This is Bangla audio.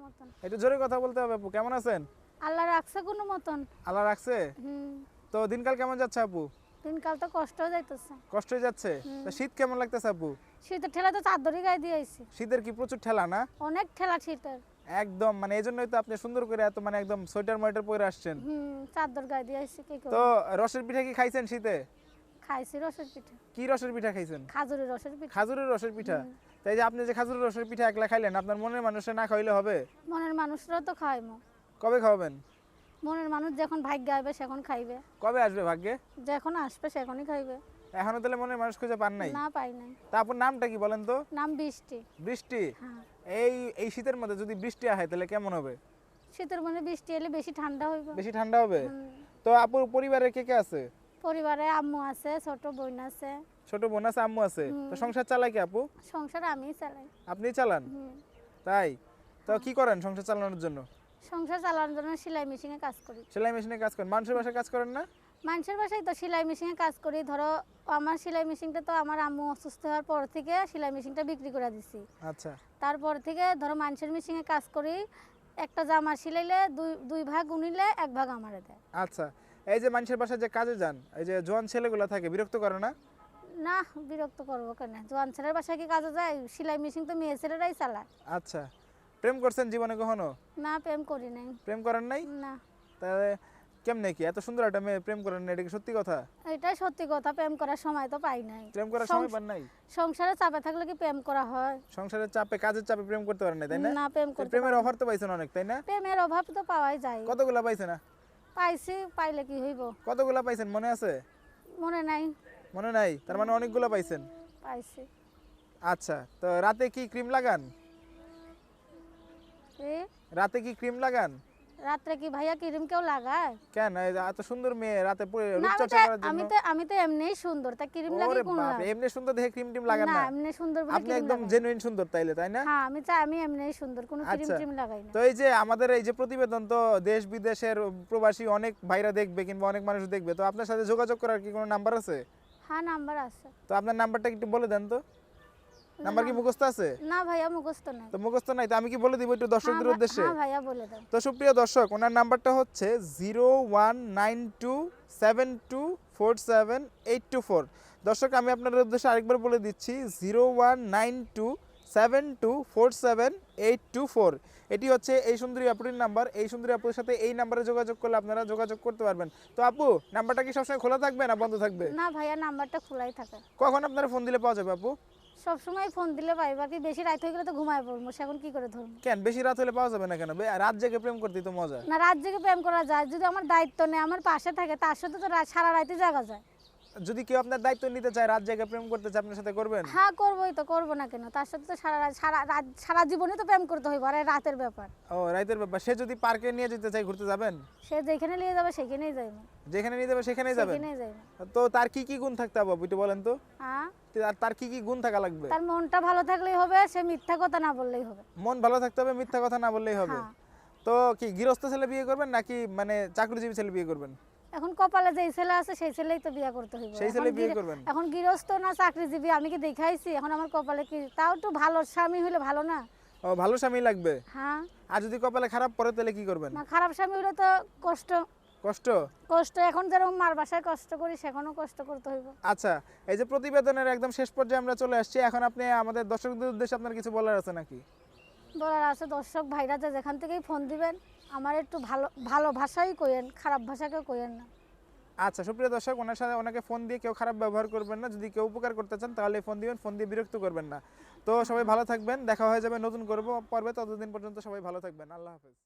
মতন। একটু জোরে কথা বলতে হবে আপু, কেমন আছেন? আল্লাহ রাখছে কোনো মতন। আল্লাহ রাখছে। তো দিনকাল কেমন যাচ্ছে আপু? দিনকাল তো কষ্ট যাইতেছে। কষ্ট হয়ে যাচ্ছে। তো শীত কেমন লাগতেছে আপু? শীতের ঠেলা তো চাদরই গায়ে দিয়ে আইছি। শীতের কি প্রচুর ঠেলা না? অনেক ঠেলা শীতের। একদম মানে এজন্যই তো আপনি সুন্দর করে এত মানে একদম সোয়েটার মোয়েটার পরে আসছেন। চাদর গায়ে দিয়ে আইছি কি তো করব। রসের পিঠা কি খাইছেন শীতে? খাইছি রসের পিঠা। কি রসের পিঠা খাইছেন? খাজুরের রসের পিঠা। খাজুরের রসের পিঠা। তাই যে আপনি যে খাজুরের রসের পিঠা একলা খাইলেন, আপনার মনের মানুষে না খাইলে হবে? মনের মানুষরাও তো খাইমো। কবে খাওয়াবেন? মনের মানুষ যখন ভাগ্যে আসবে সেখন খাইবে। কবে আসবে ভাগ্যে? যখন আসবে সেখনই খাইবে। এখনো তাহলে মনের মানুষ খুঁজে পান নাই? না পাই নাই। তা আপনার নামটা কি বলেন তো? নাম বৃষ্টি। বৃষ্টি। হ্যাঁ। এই এই শীতের মধ্যে যদি বৃষ্টি হয় তাহলে কেমন হবে? শীতের মধ্যে বৃষ্টি এলে বেশি ঠান্ডা হইব। বেশি ঠান্ডা হবে। তো আপুর পরিবারে কে কে আছে? পরিবারে আম্মু আছে, ছোট বোন আছে। ছোট বোন আছে, আম্মু আছে। তো সংসার চালায় কি আপু? সংসার আমিই চালাই। আপনিই চালান? তাই? তো কি করেন সংসার চালানোর জন্য? সংসার চালানোর জন্য সেলাই মেশিনে কাজ করি। সেলাই মেশিনে কাজ করেন? মানুষের বাসায় কাজ করেন না? মানুষের বাসায় তো সেলাই মেশিনে কাজ করি। ধরো আমার সেলাই মেশিনটা তো আমার আম্মু অসুস্থ হওয়ার পর থেকে সেলাই মেশিনটা বিক্রি করে দিছি। আচ্ছা। তারপর থেকে ধরো মানুষের মেশিনে কাজ করি। একটা জামা সিলাইলে দুই ভাগ উনিলে এক ভাগ আমারে দেয়। আচ্ছা। এই যে মানুষের বাসায় যে কাজে যান, এই যে জোয়ান ছেলেগুলো থাকে, বিরক্ত করে না? না, বিরক্ত করবো কেন? জোয়ান ছেলের বাসায় কি কাজে যায়? সেলাই মেশিন তো মেয়ে ছেলেরাই চালায়। আচ্ছা। প্রেম করছেন জীবনে কখনো? না, প্রেম করি নাই। প্রেম করেন নাই? না। তাহলে কেমনে কি এত সুন্দর একটা মেয়ে প্রেম করেন না, এটা কি সত্যি কথা? এটাই সত্যি কথা, প্রেম করার সময় তো পাই নাই। প্রেম করার সময় পান নাই? সংসারে চাপে থাকলে কি প্রেম করা হয়? সংসারের চাপে, কাজের চাপে প্রেম করতে পারেন না, তাই না? না, প্রেম করতে প্রেমের অফার তো পাইছেন অনেক, তাই না? প্রেমের অভাব তো পাওয়াই যায়। কতগুলা পাইছেন? পাইছি, পাইলে কি হইব? কতগুলা পাইছেন মনে আছে? মনে নাই। মনে নাই? তার মানে অনেকগুলা পাইছেন। পাইছি। আচ্ছা। তো রাতে কি ক্রিম লাগান? রাতে কি ক্রিম লাগান? রাত্রে কি ভাইয়া ক্রিম কেউ লাগায়? কেন এত সুন্দর মেয়ে রাতে পরে না, রূপচর্চা করার জন্য? আমি তো এমনিই সুন্দর, তা ক্রিম লাগে ওরে কোন বাপ, লাভ? এমনি সুন্দর দেখে ক্রিম টিম লাগান না, না? এমনি সুন্দর বলে আপনি ক্রিম একদম লাগাই। জেনুইন সুন্দর তাইলে, তাই না? হ্যাঁ, আমি এমনিই সুন্দর, কোনো ক্রিম আচ্ছা। টিম লাগাই না। তো এই যে আমাদের এই যে প্রতিবেদন তো দেশ বিদেশের প্রবাসী অনেক ভাইরা দেখবে কিংবা অনেক মানুষ দেখবে, তো আপনার সাথে যোগাযোগ করার কি কোনো নাম্বার আছে? হ্যাঁ, নাম্বার আছে। তো আপনার নাম্বারটা একটু বলে দেন তো। নাম্বার কি মুখস্থ আছে? না ভাইয়া, মুখস্থ নাই। তো মুখস্থ নাই, তো আমি কি বলে দিব একটু দর্শকদের উদ্দেশ্যে? হ্যাঁ ভাইয়া, বলে দাও। তো সুপ্রিয় দর্শক, ওনার নাম্বারটা হচ্ছে 0192724784। দর্শক আমি আপনাদের উদ্দেশ্যে আরেকবার বলে দিচ্ছি, 0192724784। এটি হচ্ছে এই সুন্দরী আপুর নাম্বার। এই সুন্দরী আপুর সাথে এই নাম্বারে যোগাযোগ করলে আপনারা যোগাযোগ করতে পারবেন। তো আপু, নাম্বারটা কি সবসময় খোলা থাকবে না বন্ধ থাকবে? না ভাইয়া, নাম্বারটা খোলাই থাকে। কখন আপনারা ফোন দিলে পাওয়া যাবে আপু? সব সময় ফোন দিলে পাইবা, কি বেশি রাত হয়ে গেলে তো ঘুমায় পড়বো, এখন কি করে ধরবো? কেন বেশি রাত হলে পাওয়া যাবে না কেন? রাত জেগে প্রেম করতে তো মজা। না, রাত জেগে প্রেম করা যায় যদি আমার দায়িত্ব নেই, আমার পাশে থাকে, তার সাথে তো সারা রাতে জাগা যায়। যদি কেউ আপনার দায়িত্ব নিতে চায়, রাত জেগে প্রেম করতে চায়, আপনার সাথে করবেন? হ্যাঁ, করবোই তো, করবো না কেন? তার সাথে তো সারা জীবনই তো প্রেম করতে হইব, আর রাতের ব্যাপার। ও, রাতের ব্যাপার। সে যদি পার্কে নিয়ে যেতে চায়, ঘুরতে যাবেন? সে যেখানে নিয়ে যাবে সেখানেই যাইব। যেখানে নিয়ে যাবে সেখানেই যাবেন? সেখানেই যাইব। তো তার কি কি গুণ থাকতে হবে একটু বলেন তো। হ্যাঁ, তার কি কি গুণ থাকা লাগবে? তার মনটা ভালো থাকলেই হবে, সে মিথ্যা কথা না বললেই হবে। মন ভালো থাকতে হবে, মিথ্যা কথা না বললেই হবে। হ্যাঁ। তো কি গৃহস্থ ছেলে বিয়ে করবেন নাকি মানে চাকরিজীবী ছেলে বিয়ে করবেন? এখন কপালে যেই ছেলে আছে সেই ছেলেই তো বিয়ে করতে হইব। সেই ছেলে বিয়ে করবেন? এখন গৃহস্থ না চাকরিজীবী আমি কি দেখাইছি? এখন আমার কপালে কি, তাও একটু ভালো স্বামী হইলে ভালো না? ও, ভালো স্বামী লাগবে। হ্যাঁ। আর যদি কপালে খারাপ পড়ে তাহলে কি করবেন? না, খারাপ স্বামী হইলে তো কষ্ট। কষ্ট? কষ্ট এখন যেরকম মার বাসায় কষ্ট করি, সেখানেও কষ্ট করতে হইব। আচ্ছা, এই যে প্রতিবেদনের একদম শেষ পর্যায়ে আমরা চলে আসছি, এখন আপনি আমাদের দর্শকদের উদ্দেশ্যে আপনার কিছু বলার আছে নাকি? বলার আছে, দর্শক ভাইরা যে যেখান থেকেই ফোন দিবেন, আমার একটু ভালো ভাষাই কইেন, খারাপ ভাষাকেও কইেন না। আচ্ছা সুপ্রিয় দর্শক, ওনাকে ফোন দিয়ে কেউ খারাপ ব্যবহার করবেন না। যদি কেউ উপকার করতে চান তাহলে ফোন দিবেন, ফোন দিয়ে বিরক্ত করবেন না। তো সবাই ভালো থাকবেন, দেখা হয়ে যাবে নতুন পর্বে। ততদিন পর্যন্ত সবাই ভালো থাকবেন। আল্লাহ হাফেজ।